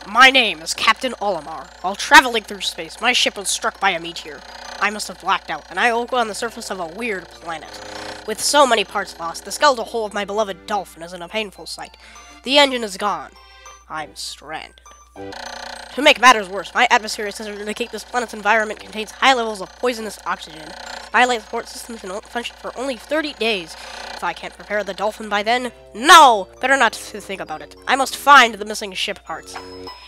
My name is Captain Olimar. While traveling through space, my ship was struck by a meteor. I must have blacked out, and I woke on the surface of a weird planet. With so many parts lost, the skeletal hull of my beloved dolphin is in a painful sight. The engine is gone. I'm stranded. To make matters worse, my atmosphere sensors indicate this planet's environment contains high levels of poisonous oxygen. My life support system can function for only 30 days. If I can't prepare the dolphin by then, no! Better not to think about it. I must find the missing ship parts.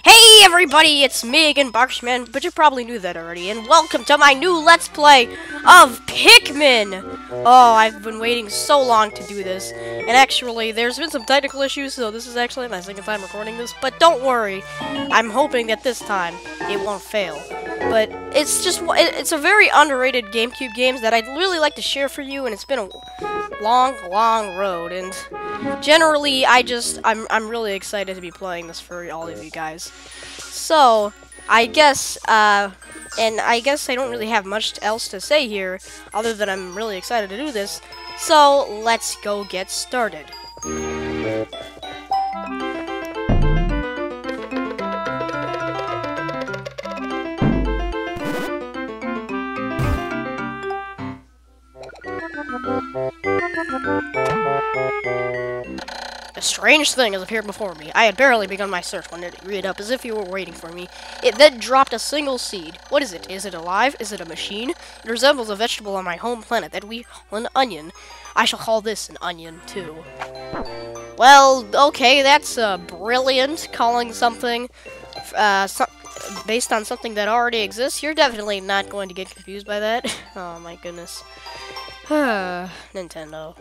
Hey everybody, it's me again, Bawk Hersheysman, but you probably knew that already, and welcome to my new Let's Play of Pikmin! Oh, I've been waiting so long to do this, and actually, there's been some technical issues, so this is actually my second time recording this, but don't worry, I'm hoping that this time, it won't fail. But it's a very underrated GameCube game that I'd really like to share for you, and it's been a long road, and generally, I'm really excited to be playing this for all of you guys. So, I guess I don't really have much else to say here, other than I'm really excited to do this, so let's go get started. A strange thing has appeared before me. I had barely begun my search when it reared up as if you were waiting for me. It then dropped a single seed. What is it? Is it alive? Is it a machine? It resembles a vegetable on my home planet that we call an onion. I shall call this an onion, too. Well, okay, that's brilliant, calling something based on something that already exists. You're definitely not going to get confused by that. Oh, my goodness. Nintendo.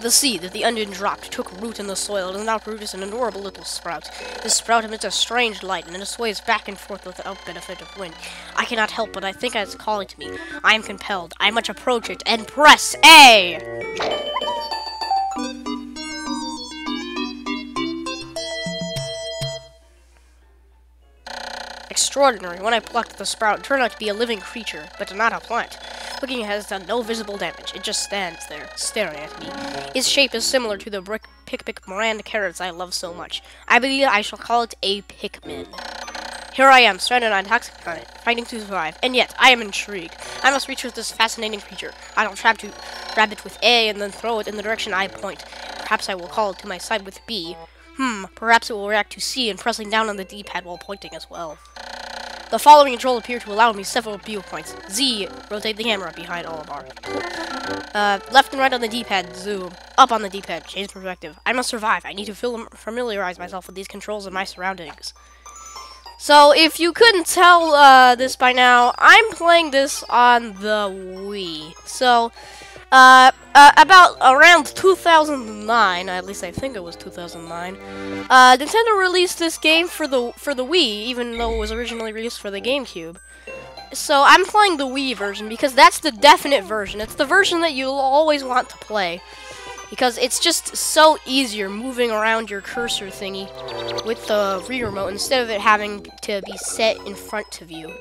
The seed that the onion dropped took root in the soil and has now produced an adorable little sprout. This sprout emits a strange light and it sways back and forth without benefit of wind. I cannot help but I think it's calling to me. I am compelled. I must approach it and press A! Extraordinary. When I plucked the sprout, it turned out to be a living creature, but not a plant. Looking, it has done no visible damage. It just stands there, staring at me. Its shape is similar to the Pick brand carrots I love so much. I believe I shall call it a Pikmin. Here I am, stranded on a toxic planet, fighting to survive, and yet I am intrigued. I must reach with this fascinating creature. I will grab it with A and then throw it in the direction I point. Perhaps I will call it to my side with B. Perhaps it will react to C and pressing down on the D-pad while pointing as well. The following controls appear to allow me several viewpoints. Z, rotate the camera behind Olimar. Left and right on the D-pad, zoom. Up on the D-pad, change perspective. I must survive. I need to familiarize myself with these controls and my surroundings. So, if you couldn't tell this by now, I'm playing this on the Wii. So, about around 2009, at least I think it was 2009, Nintendo released this game for the Wii, even though it was originally released for the GameCube. So I'm playing the Wii version because that's the definite version. It's the version that you'll always want to play. Because it's just so easier moving around your cursor thingy with the Wii remote instead of it having to be set in front of you.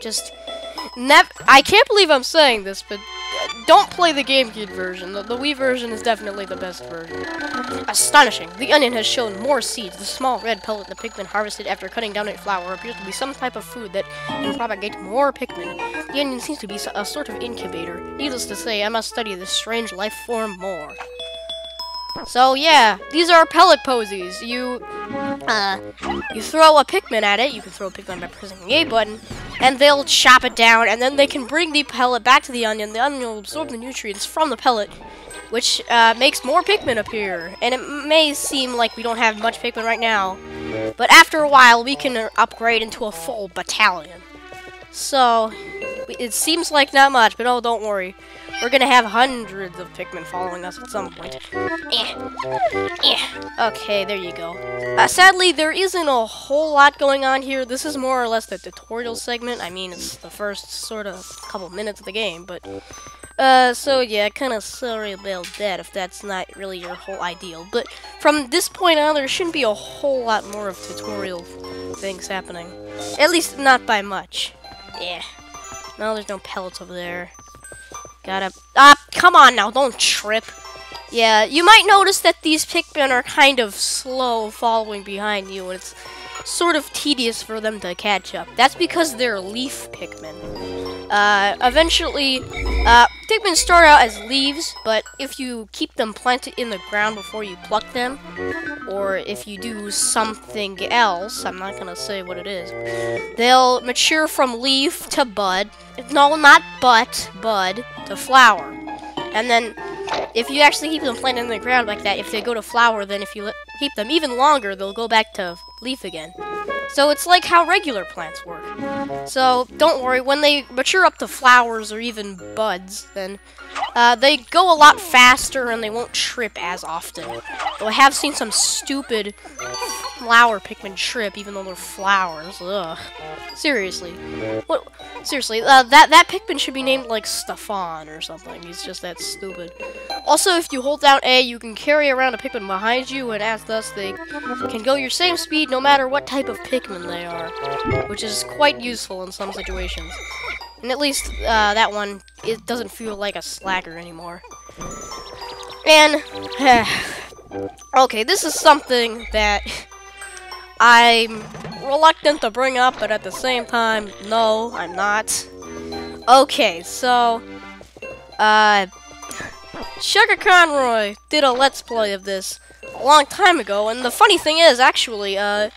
I can't believe I'm saying this, but don't play the GameCube version. The Wii version is definitely the best version. Astonishing! The onion has shown more seeds. The small red pellet the Pikmin harvested after cutting down its flower appears to be some type of food that can propagate more Pikmin. The onion seems to be a sort of incubator. Needless to say, I must study this strange life form more. So yeah, these are pellet posies. You throw a Pikmin at it. You can throw a Pikmin by pressing the A button, and they'll chop it down, and then they can bring the pellet back to the onion. The onion will absorb the nutrients from the pellet, which makes more Pikmin appear. And it may seem like we don't have much Pikmin right now, but after a while, we can upgrade into a full battalion. So, it seems like not much, but oh, don't worry. We're gonna have hundreds of Pikmin following us at some point. Okay, there you go. Sadly, there isn't a whole lot going on here. This is more or less the tutorial segment. I mean, it's the first sort of couple minutes of the game, but... so yeah, kinda sorry about that if that's not really your whole ideal. But from this point on, there shouldn't be a whole lot more of tutorial things happening. At least not by much. Yeah. No, there's no pellets over there. Gotta... come on now, don't trip. Yeah, you might notice that these Pikmin are kind of slow following behind you, and it's sort of tedious for them to catch up. That's because they're leaf Pikmin. Eventually, Pikmin start out as leaves, but if you keep them planted in the ground before you pluck them, or if you do something else, I'm not gonna say what it is, they'll mature from leaf to bud. No, not bud to flower. And then, if you actually keep them planted in the ground like that, if they go to flower, then if you keep them even longer, they'll go back to leaf again. So it's like how regular plants work. So don't worry, when they mature up to flowers or even buds, then they go a lot faster and they won't trip as often. Though I have seen some stupid flower Pikmin trip, even though they're flowers. Ugh. Seriously. What? Seriously, that Pikmin should be named like Stefan or something. He's just that stupid. Also, if you hold down A, you can carry around a Pikmin behind you, and as thus they can go your same speed no matter what type of Pikmin they are, which is quite useful in some situations. And at least that one, it doesn't feel like a slacker anymore. And okay, this is something that I'm reluctant to bring up, but at the same time, no, I'm not. Okay, so Chuggaconroy did a Let's Play of this a long time ago, and the funny thing is, actually, the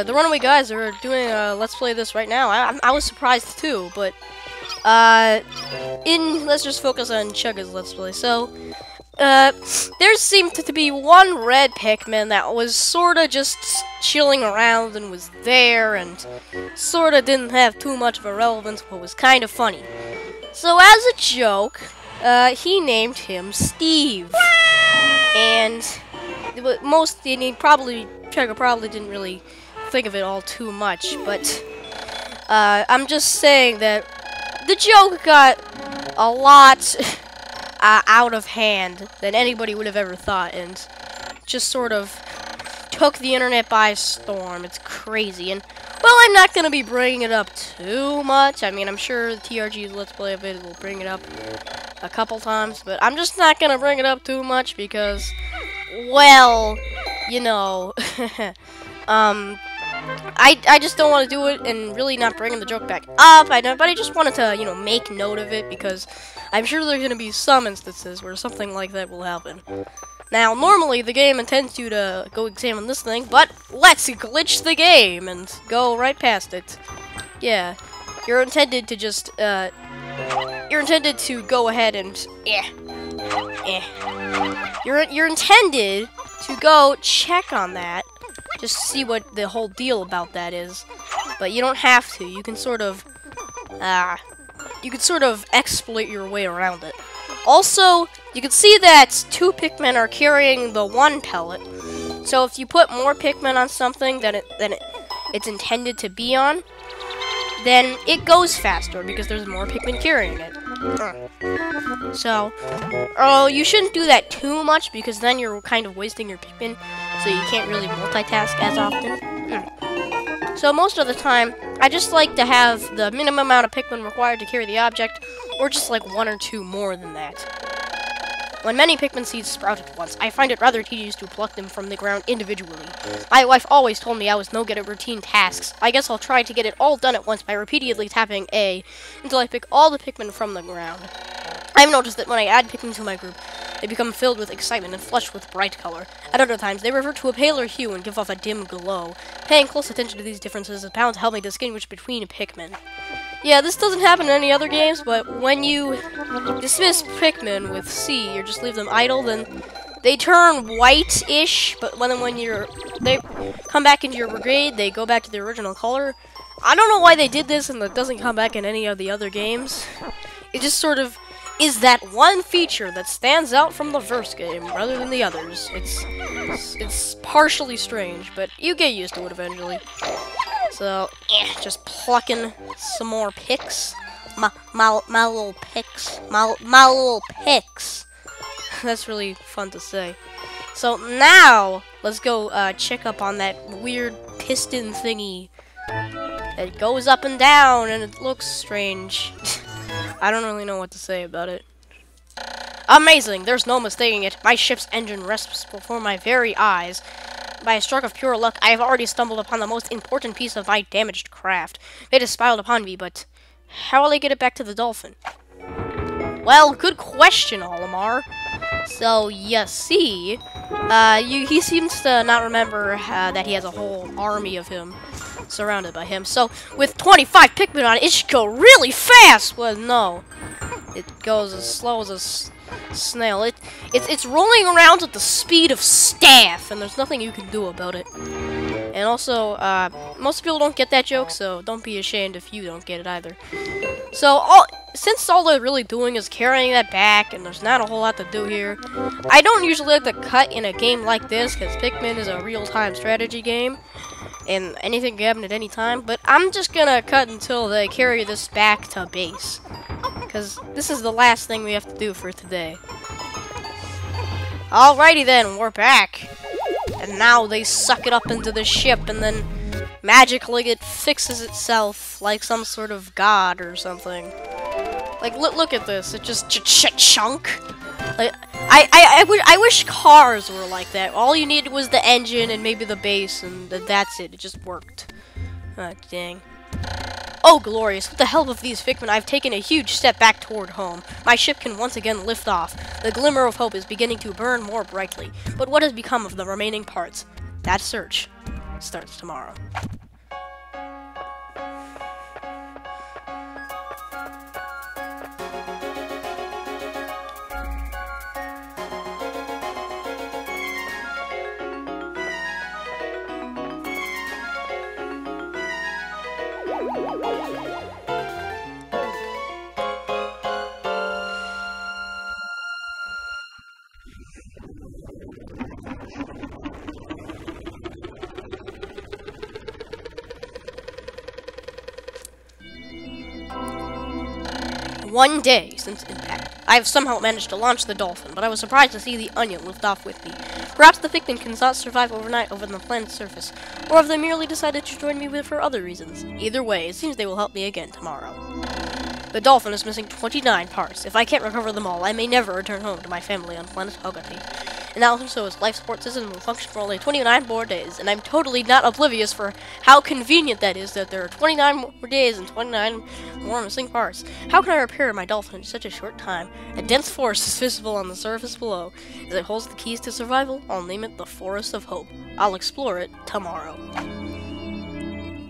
Runaway guys are doing a Let's Play of this right now. I was surprised too, but let's just focus on Chugga's Let's Play. So, there seemed to be one red Pikmin that was sorta just chilling around and was there and sorta didn't have too much of a relevance, but was kind of funny. So as a joke, he named him Steve. And Chugga probably didn't really think of it all too much, but I'm just saying that the joke got a lot out of hand than anybody would have ever thought, and just sort of took the internet by storm. It's crazy, and well, I'm not gonna be bringing it up too much. I mean, I'm sure the TRG's Let's Play of it will bring it up a couple times, but I'm just not gonna bring it up too much because, well, you know, I just don't want to do it and really not bringing the joke back up. But I just wanted to, you know, make note of it because I'm sure there's going to be some instances where something like that will happen. Now, normally the game intends you to go examine this thing, but let's glitch the game and go right past it. Yeah, you're intended to just, you're intended to go ahead and, You're intended to go check on that, just to see what the whole deal about that is. But you don't have to. You can sort of exploit your way around it. Also, you can see that 2 Pikmin are carrying the 1 pellet. So if you put more Pikmin on something than it's intended to be on, then it goes faster because there's more Pikmin carrying it. So, you shouldn't do that too much because then you're kind of wasting your Pikmin, so you can't really multitask as often. So most of the time, I just like to have the minimum amount of Pikmin required to carry the object, or just like 1 or 2 more than that. When many Pikmin seeds sprout at once, I find it rather tedious to pluck them from the ground individually. My wife always told me I was no good at routine tasks. I guess I'll try to get it all done at once by repeatedly tapping A until I pick all the Pikmin from the ground. I've noticed that when I add Pikmin to my group, they become filled with excitement and flushed with bright color. At other times, they revert to a paler hue and give off a dim glow. Paying close attention to these differences is bound to help me distinguish between Pikmin. Yeah, this doesn't happen in any other games, but when you dismiss Pikmin with C, or just leave them idle, then they turn white-ish, but when they come back into your brigade, they go back to their original color. I don't know why they did this, and it doesn't come back in any of the other games. It just sort of is that one feature that stands out from the first game rather than the others. It's partially strange, but you get used to it eventually. So, just plucking some more picks. My little picks. My little picks. That's really fun to say. So now, let's go check up on that weird piston thingy. It goes up and down, and it looks strange. I don't really know what to say about it. Amazing! There's no mistaking it. My ship's engine rests before my very eyes. By a stroke of pure luck, I have already stumbled upon the most important piece of my damaged craft. Fate has smiled upon me, but how will I get it back to the dolphin? Well, good question, Olimar. So, you see, he seems to not remember that he has a whole army of him surrounded by him. So, with 25 Pikmin on it, it should go really fast! Well, no. It goes as slow as a snail. It's rolling around at the speed of staff, and there's nothing you can do about it. And also, most people don't get that joke, so don't be ashamed if you don't get it either. So, since all they're really doing is carrying that back, and there's not a whole lot to do here, I don't usually like to cut in a game like this, because Pikmin is a real-time strategy game, and anything can happen at any time, but I'm just gonna cut until they carry this back to base, because this is the last thing we have to do for today. Alrighty then, we're back. And now they suck it up into the ship, and then magically it fixes itself like some sort of god or something. Like, look at this. It just chunk. Like, I wish cars were like that. All you needed was the engine and maybe the base, and that's it. It just worked. Ah, dang. Oh, glorious. With the help of these Pikmin, I've taken a huge step back toward home. My ship can once again lift off. The glimmer of hope is beginning to burn more brightly. But what has become of the remaining parts? That search starts tomorrow. One day since impact, I have somehow managed to launch the dolphin, but I was surprised to see the onion lift off with me. Perhaps the Pikmin cannot survive overnight over the planet's surface, or have they merely decided to join me for other reasons. Either way, it seems they will help me again tomorrow. The dolphin is missing 29 parts. If I can't recover them all, I may never return home to my family on planet Chuggaconroy. And also its life support system will function for only 29 more days, and I'm totally not oblivious for how convenient that is that there are 29 more days and 29 more missing parts. How can I repair my dolphin in such a short time? A dense forest is visible on the surface below. As it holds the keys to survival, I'll name it the Forest of Hope. I'll explore it tomorrow.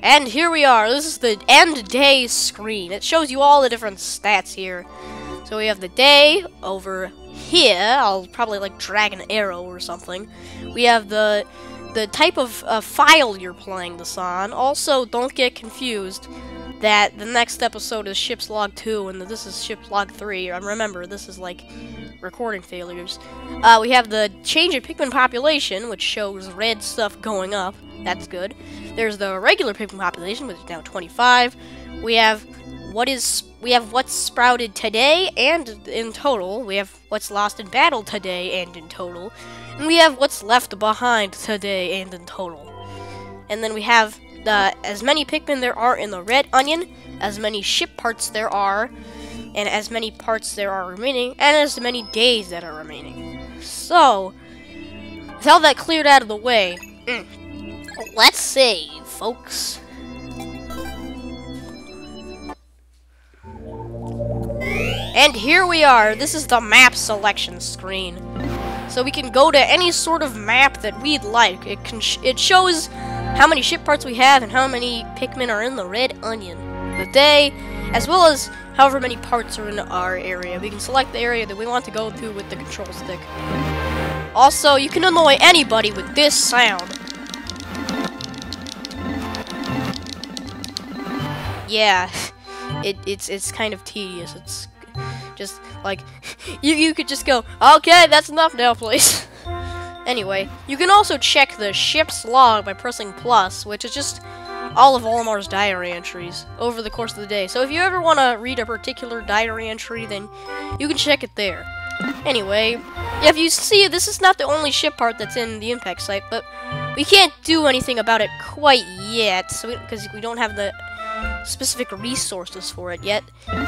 And here we are. This is the end day screen. It shows you all the different stats here. So we have the day over here. I'll probably like drag an arrow or something. We have the type of file you're playing this on. Also, don't get confused that the next episode is Ship's Log 2 and this is Ship's Log 3. Remember, this is like recording failures. We have the change in Pikmin population, which shows red stuff going up. That's good. There's the regular Pikmin population, which is now 25. We have what's sprouted today and in total. We have what's lost in battle today and in total. And we have what's left behind today and in total. And then we have as many Pikmin there are in the red onion, as many ship parts there are, and as many parts there are remaining, and as many days that are remaining. So, with all that cleared out of the way, let's save, folks. And here we are. This is the map selection screen. So we can go to any sort of map that we'd like. It shows how many ship parts we have and how many Pikmin are in the red onion. The day, as well as however many parts are in our area. We can select the area that we want to go to with the control stick. Also, you can annoy anybody with this sound. Yeah, it's kind of tedious. It's just like you could just go, okay, that's enough now, please. Anyway, you can also check the ship's log by pressing plus, which is just all of Olimar's diary entries over the course of the day. So if you ever want to read a particular diary entry, then you can check it there. Anyway, if you see, this is not the only ship part that's in the impact site, but we can't do anything about it quite yet, so because we don't have the specific resources for it yet.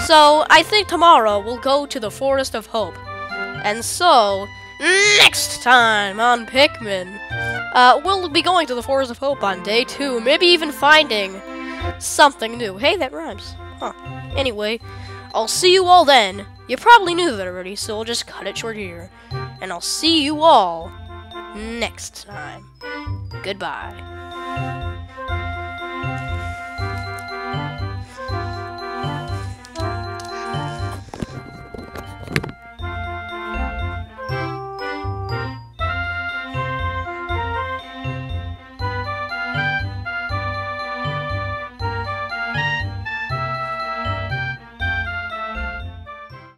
So I think tomorrow we'll go to the Forest of Hope. And so, next time on Pikmin, we'll be going to the Forest of Hope on day 2, maybe even finding something new. Hey, that rhymes. Huh. Anyway, I'll see you all then. You probably knew that already, so we'll just cut it short here. And I'll see you all next time. Goodbye.